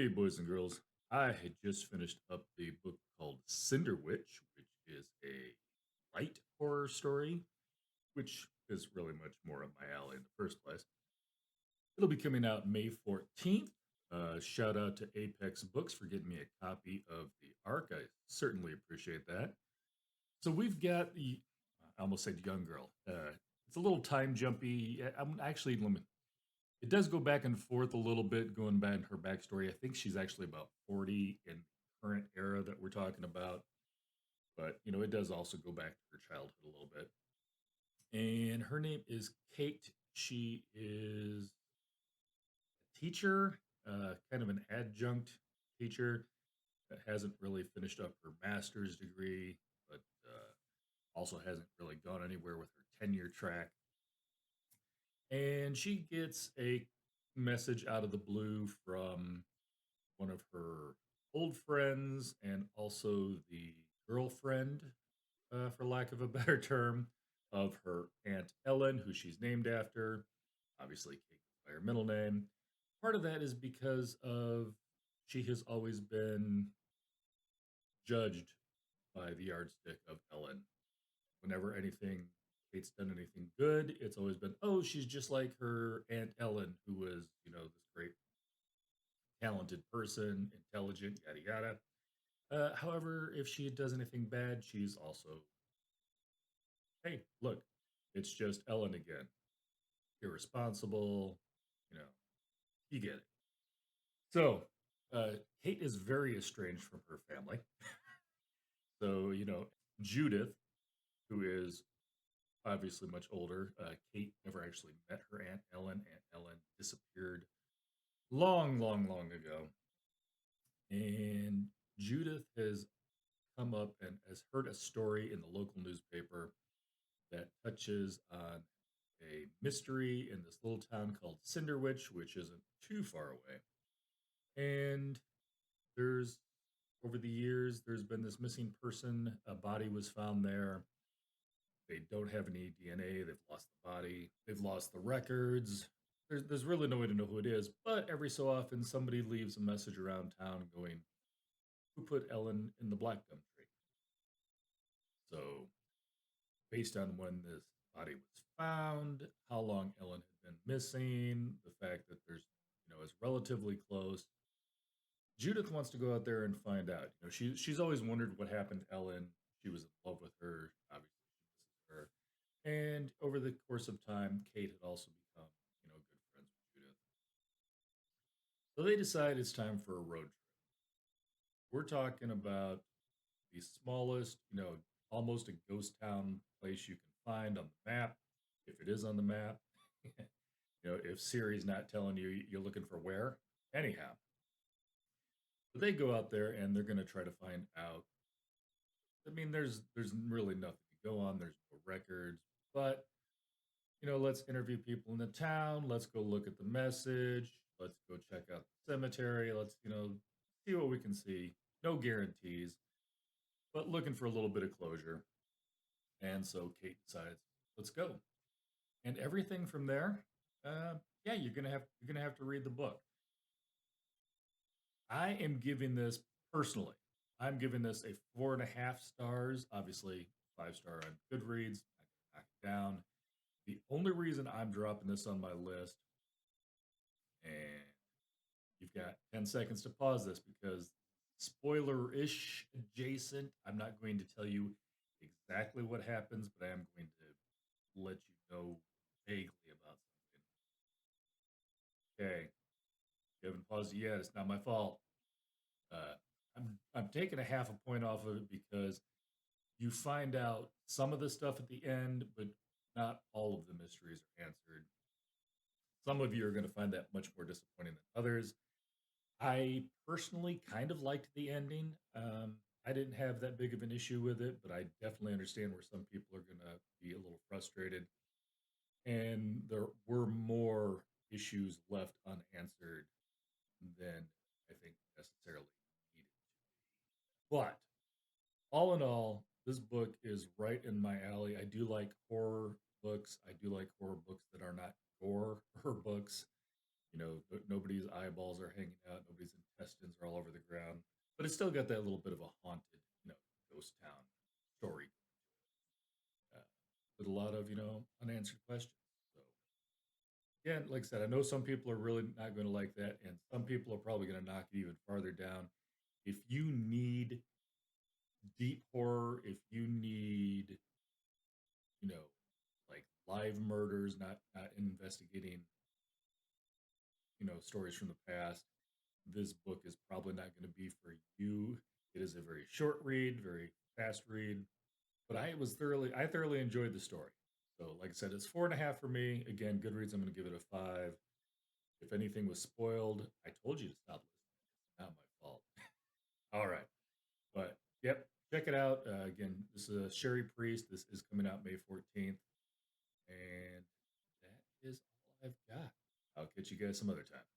Hey, boys and girls. I had just finished up the book called Cinderwich, which is a light horror story, which is really much more up my alley in the first place. It'll be coming out May 14th. Shout out to Apex Books for getting me a copy of the ARC. I certainly appreciate that. So we've got the, I almost said young girl. It's a little time jumpy. I'm actually, it does go back and forth a little bit, going back in her backstory. I think she's actually about 40 in the current era that we're talking about. But, it does also go back to her childhood a little bit. And her name is Kate. She is a teacher, kind of an adjunct teacher that hasn't really finished up her master's degree, but also hasn't really gone anywhere with her tenure track. And she gets a message out of the blue from one of her old friends and also the girlfriend, for lack of a better term, of her Aunt Ellen, who she's named after. Obviously, Kate by her middle name. Part of that is because of she has always been judged by the yardstick of Ellen. Whenever Kate's done anything good, it's always been, oh, she's just like her Aunt Ellen, who was, this great talented person, intelligent, yada yada. However, if she does anything bad, she's also, hey, look, it's just Ellen again. Irresponsible, you know, you get it. So, Kate is very estranged from her family. So, Judith, who is obviously much older, Kate never actually met her Aunt Ellen. Aunt Ellen disappeared long, long, long ago. And Judith has come up and has heard a story in the local newspaper that touches on a mystery in this little town called Cinderwich, which isn't too far away. And there's over the years, there's been this missing person. A body was found there. They don't have any DNA. They've lost the body. They've lost the records. There's really no way to know who it is. But every so often, somebody leaves a message around town going, "Who put Ellen in the black gum tree?" So based on when this body was found, how long Ellen had been missing, the fact that it's relatively close. Judith wants to go out there and find out. She's always wondered what happened to Ellen. She was in love with her. Obviously, she misses her. And over the course of time, Kate had also become, good friends with Judith. So they decide it's time for a road trip. We're talking about the smallest, almost a ghost town place you can find on the map, if it is on the map. If Siri's not telling you you're looking for where. Anyhow, but they go out there and they're going to try to find out. I mean, there's really nothing to go on. There's no records, but let's interview people in the town. Let's go look at the message. Let's go check out the cemetery. Let's see what we can see. No guarantees, but looking for a little bit of closure. And so Kate decides, let's go. And everything from there, yeah, you're gonna have to read the book. I am giving this personally. I'm giving this a 4.5 stars. Obviously, 5 star on Goodreads. I can knock it down. The only reason I'm dropping this on my list, and you've got 10 seconds to pause this because spoiler-ish adjacent. I'm not going to tell you exactly what happens, but I am going to let you know vaguely about something. Okay, you haven't paused it yet. It's not my fault. Uh, I'm taking a half a point off of it because you find out some of the stuff at the end, but not all of the mysteries are answered. Some of you are going to find that much more disappointing than others. I personally kind of liked the ending. I didn't have that big of an issue with it, but I definitely understand where some people are going to be a little frustrated. And there were more issues left unanswered than I think necessarily needed to be. But all in all, this book is right in my alley. I do like horror books. I do like horror books that are not gore horror books. Nobody's eyeballs are hanging out, nobody's intestines all over the ground, but it's still got that little bit of a haunted, ghost town story, uh, with a lot of unanswered questions. So again, like I said, I know some people are really not going to like that, and some people are probably going to knock it even farther down. If you need deep horror, if you need, you know, like live murders, not investigating, stories from the past, this book is probably not going to be for you. It is a very short read, very fast read, but I thoroughly enjoyed the story. So, like I said, it's 4.5 for me. Again, Goodreads, I'm going to give it a 5. If anything was spoiled, I told you to stop listening. It's not my fault. All right. But yep, check it out. Again, this is Cherie Priest. This is coming out May 14th. And that is all I've got. I'll catch you guys some other time.